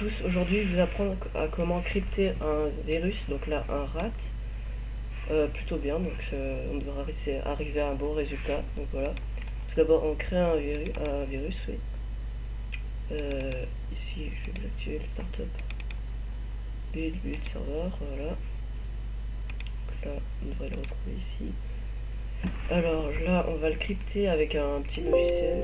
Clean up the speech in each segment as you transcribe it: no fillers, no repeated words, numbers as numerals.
tous, aujourd'hui je vais apprendre à comment crypter un virus, donc là un rat, plutôt bien, donc on devra arriver à un bon résultat, donc voilà. Tout d'abord on crée un virus, oui. Ici je vais activer le startup, build server, voilà. Donc là on devrait le retrouver ici. Alors là on va le crypter avec un petit logiciel,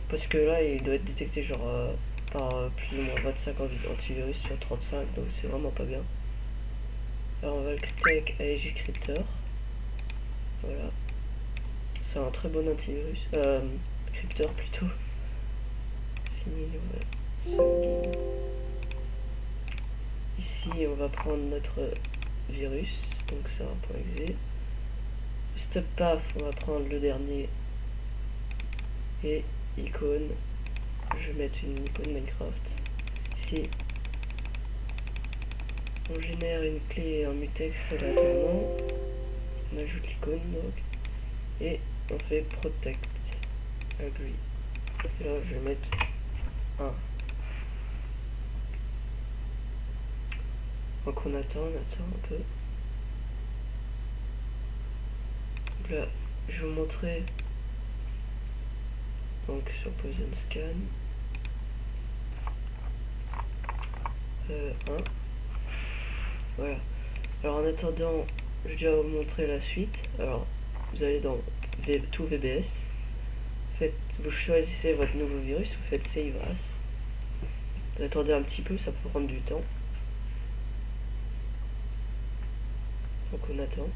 parce que là il doit être détecté genre par plus ou moins 25 antivirus sur 35, donc c'est vraiment pas bien. Alors on va le crypter avec AEG Crypter. Voilà. C'est un très bon antivirus. Crypteur plutôt. 6000, ouais. Ici on va prendre notre virus. Donc ça .exe. Step path, on va prendre le dernier. Et icône. Je vais mettre une icône Minecraft. Ici on génère une clé en mutex aléatoirement. On ajoute l'icône donc. Et on fait protect agree. Et là je vais mettre 1. Donc on attend un peu. Donc là je vais vous montrer donc sur Poison Scan 1. Voilà. Alors en attendant, je vais vous montrer la suite. Alors vous allez dans tout VBS. Vous choisissez votre nouveau virus, vous faites Save As. Vous attendez un petit peu, ça peut prendre du temps. Donc on attend.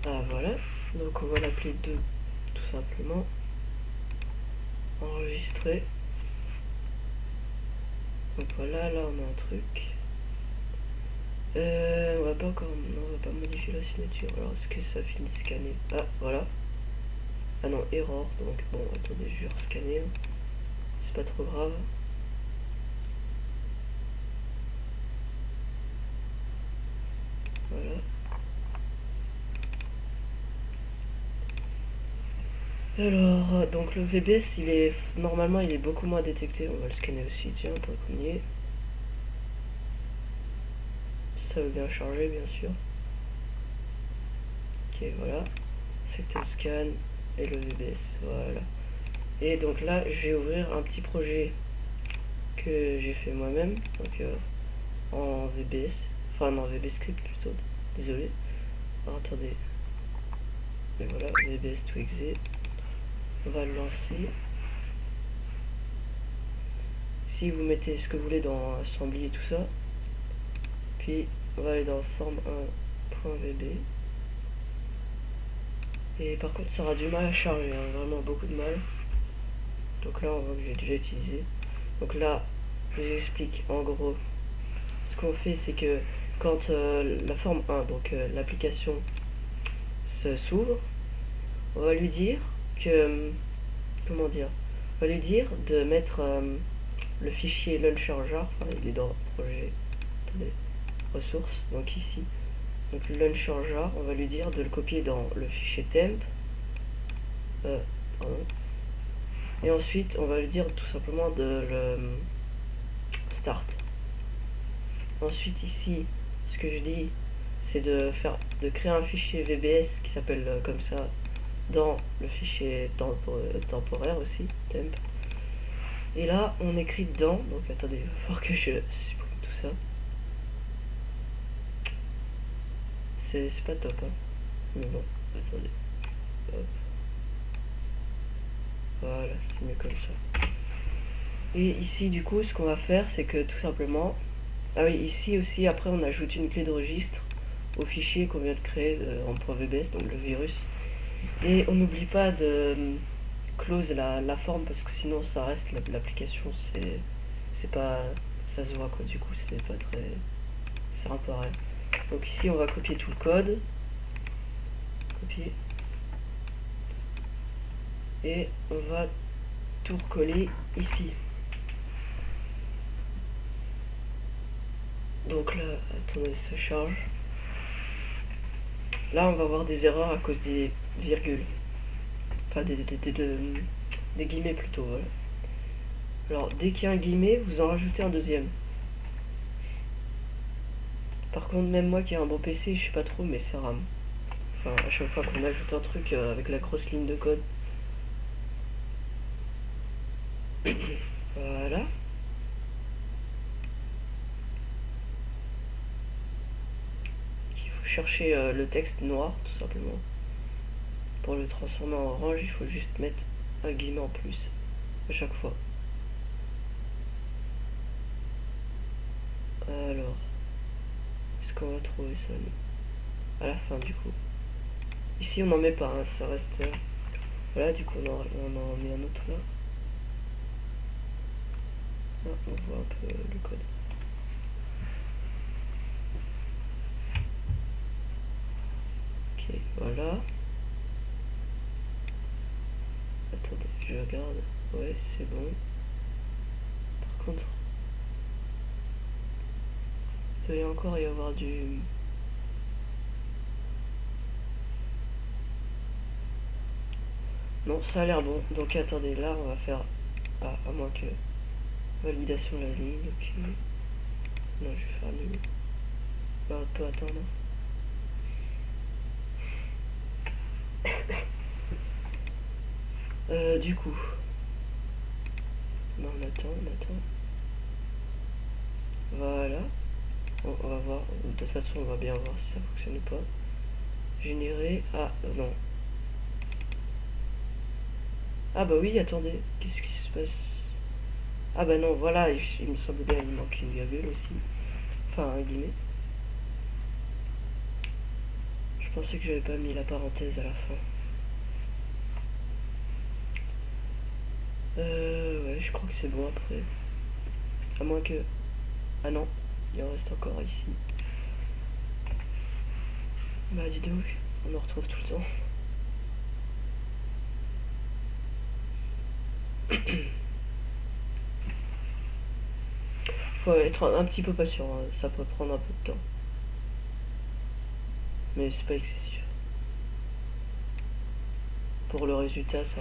Ah voilà. Donc on va l'appeler 2 tout simplement. Enregistrer. Donc voilà, là on a un truc. On va pas modifier la signature. Alors est-ce que ça finit de scanner? Ah voilà. Ah non, error. Donc bon, attendez, je vais rescanner. C'est pas trop grave. Voilà. Alors, donc le VBS, normalement il est beaucoup moins détecté. On va le scanner aussi, tiens, tant qu'on y est. Ça veut bien charger, bien sûr. Ok, voilà. Sector scan et le VBS, voilà. Et donc là, je vais ouvrir un petit projet que j'ai fait moi-même, donc en VBS, enfin non, VBScript plutôt, désolé. Alors, attendez. Et voilà, VBS to exe. On va le lancer. Si vous mettez ce que vous voulez dans Assembly et tout ça, puis on va aller dans form1.vb. Et par contre, ça aura du mal à charger, hein, vraiment beaucoup de mal. Donc là, on voit que j'ai déjà utilisé. Donc là, je vous explique en gros. Ce qu'on fait, c'est que quand la forme 1, donc l'application s'ouvre, on va lui dire que, comment dire, on va lui dire de mettre le fichier launcher jar, enfin il est dans projet, attendez, ressources, donc ici, donc le launcher jar, on va lui dire de le copier dans le fichier temp, et ensuite on va lui dire tout simplement de le start. Ensuite ici, ce que je dis, c'est de créer un fichier VBS qui s'appelle comme ça dans le fichier temporaire aussi, temp. Et là, on écrit dedans, donc attendez, il va falloir que je supprime tout ça. C'est pas top, hein. Mais bon, attendez. Hop. Voilà, c'est mieux comme ça. Et ici, du coup, ce qu'on va faire, c'est que tout simplement... Ah oui, ici aussi, après, on ajoute une clé de registre au fichier qu'on vient de créer en .vbs, donc le virus. Et on n'oublie pas de close la forme, parce que sinon ça reste l'application, c'est pas, ça se voit quoi, du coup c'est pas très, c'est un peu rien. Donc ici on va copier tout le code, copier, et on va tout recoller ici. Donc là, attendez, ça charge. là, on va avoir des erreurs à cause des virgules. Enfin, des guillemets plutôt, voilà. Alors, dès qu'il y a un guillemet, vous en rajoutez un deuxième. Par contre, même moi qui ai un bon PC, je sais pas trop, mais ça rame. Enfin, à chaque fois qu'on ajoute un truc avec la grosse ligne de code. Voilà. Il faut chercher le texte noir, tout simplement. Pour le transformer en orange, il faut juste mettre un guillemet en plus à chaque fois. Alors, est-ce qu'on va trouver ça à la fin du coup? Ici on n'en met pas, hein, ça reste. Voilà, du coup on en met un autre là. Ah, on voit un peu le code. Ok, voilà. Attendez, je regarde. Ouais, c'est bon. Par contre, il doit encore y avoir du. Non, ça a l'air bon. Donc attendez, là on va faire. Ah, à moins que. Validation de la ligne, ok. Non, je vais faire nul. Bah, on peut attendre. Du coup. Bah, on attend. Voilà. On va voir. De toute façon, on va bien voir si ça fonctionne ou pas. Générer. Ah, non. Ah, bah oui, attendez. Qu'est-ce qui se passe? Ah, bah non, voilà. Il me semble bien qu'il manque une virgule aussi. Enfin, un guillemet. Je pensais que j'avais pas mis la parenthèse à la fin. Ouais, je crois que c'est bon après. À moins que. Ah non, il en reste encore ici. Bah dis donc, on en retrouve tout le temps. Faut être un petit peu patient, hein. Ça peut prendre un peu de temps. Mais c'est pas excessif. Pour le résultat, ça.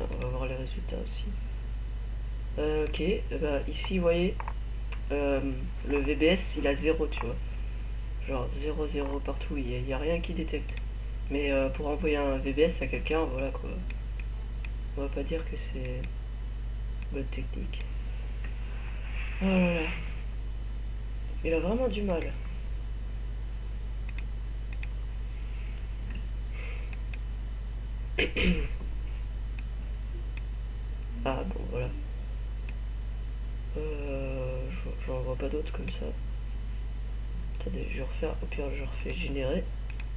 On va voir les résultats aussi. Ok, bah ici vous voyez, le VBS il a 0, tu vois. Genre 0, 0 partout, il n'y a rien qui détecte. Mais pour envoyer un VBS à quelqu'un, voilà quoi. On va pas dire que c'est bonne technique. Oh là là. Il a vraiment du mal. Ah bon, voilà. J'en vois pas d'autres comme ça. Attendez, je vais refaire. Au pire, je refais générer.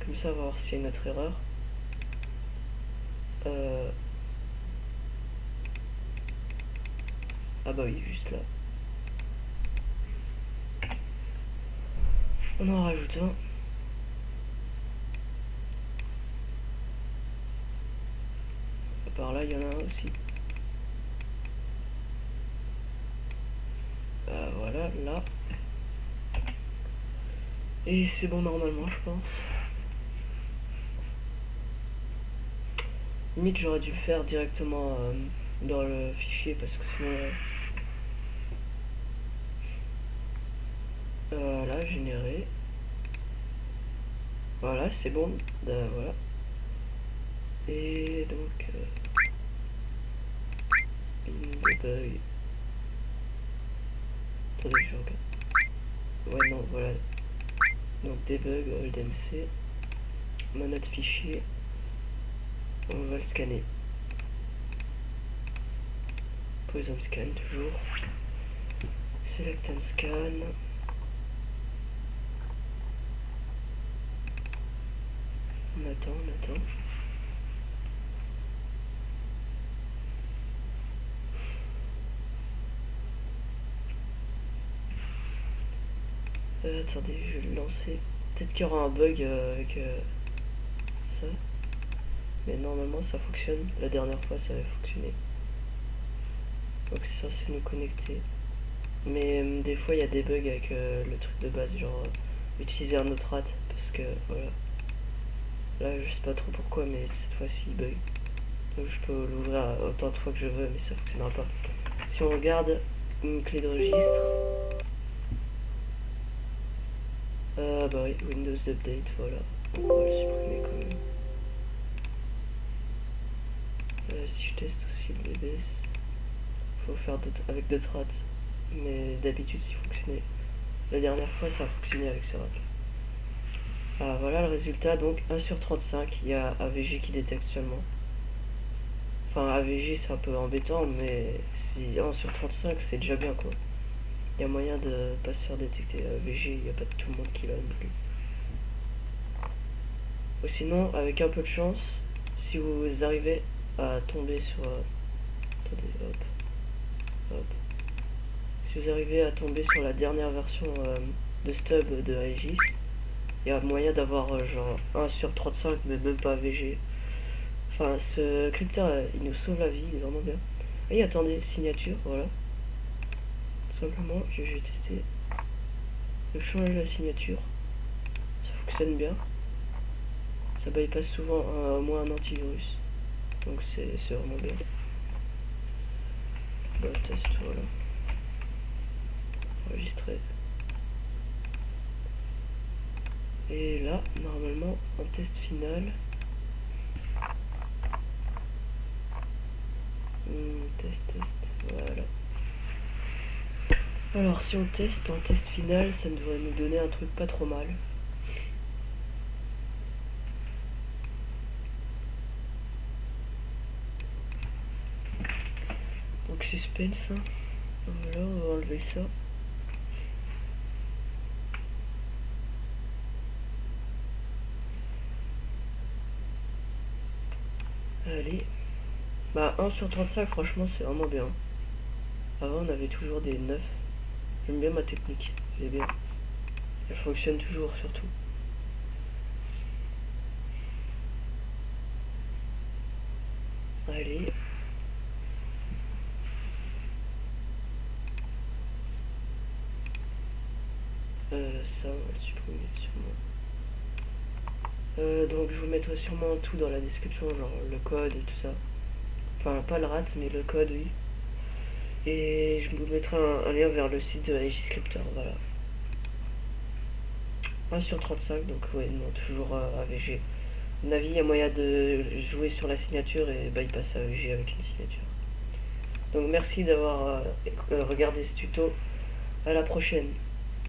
Comme ça, on va voir s'il y a une autre erreur. Ah bah oui, juste là. On en rajoute un. Par là, il y en a un aussi. Voilà, là. Et c'est bon normalement, je pense. Limite, j'aurais dû le faire directement dans le fichier parce que sinon. Voilà, générer. Voilà, c'est bon. Voilà. Et donc. Debug. Attendez, je regarde. Ouais, non, voilà. Donc, debug, holdmc. Notre fichier. On va le scanner. Poison scan, toujours. Select and scan. On attend. Attendez, je vais le lancer. Peut-être qu'il y aura un bug avec ça. Mais normalement ça fonctionne. La dernière fois ça avait fonctionné. Donc c'est censé nous connecter. Mais des fois il y a des bugs avec le truc de base, genre utiliser un autre rat, parce que voilà. Là je sais pas trop pourquoi, mais cette fois-ci il bug. Donc je peux l'ouvrir autant de fois que je veux, mais ça fonctionnera pas. Si on regarde une clé de registre, bah oui, Windows Update, voilà. On va le supprimer quand même. Si je teste aussi le DBS, faut faire avec d'autres rats. Mais d'habitude, ça fonctionnait. La dernière fois, ça a fonctionné avec ces rats. Ah, voilà le résultat, donc 1 sur 35, il y a AVG qui détecte seulement. Enfin, AVG c'est un peu embêtant, mais si 1 sur 35, c'est déjà bien quoi. Il y a moyen de pas se faire détecter AVG, il n'y a pas tout le monde qui l'a non plus. Ou sinon, avec un peu de chance, si vous arrivez à tomber sur... attendez, hop, hop. Si vous arrivez à tomber sur la dernière version de stub de Aegis, il y a moyen d'avoir genre 1 sur 35, mais même pas AVG. Enfin, ce crypteur, il nous sauve la vie, il est vraiment bien. Et attendez, signature, voilà. Simplement, je vais tester. Je vais changer la signature. Ça fonctionne bien. Ça bypass souvent au moins un antivirus. Donc c'est vraiment bien. Bah, test, voilà. Enregistrer. Et là, normalement, en test final. Test, voilà. Alors, si on teste en test final, ça devrait nous donner un truc pas trop mal. Donc, suspense. Hein. Voilà, on va enlever ça. Allez. Bah 1 sur 35 franchement c'est vraiment bien. Avant on avait toujours des 9. J'aime bien ma technique, elle est bien. Elle fonctionne toujours surtout. Allez. Ça on va le supprimer sûrement. Donc je vous mettrai sûrement tout dans la description, genre le code et tout ça. Enfin pas le rat mais le code oui. Et je vous mettrai un lien vers le site de Aegis Scripter, voilà. 1 sur 35, donc ouais, non, toujours AVG. À mon avis, il y a moyen de jouer sur la signature et bypass AVG avec une signature. Donc merci d'avoir regardé ce tuto. À la prochaine.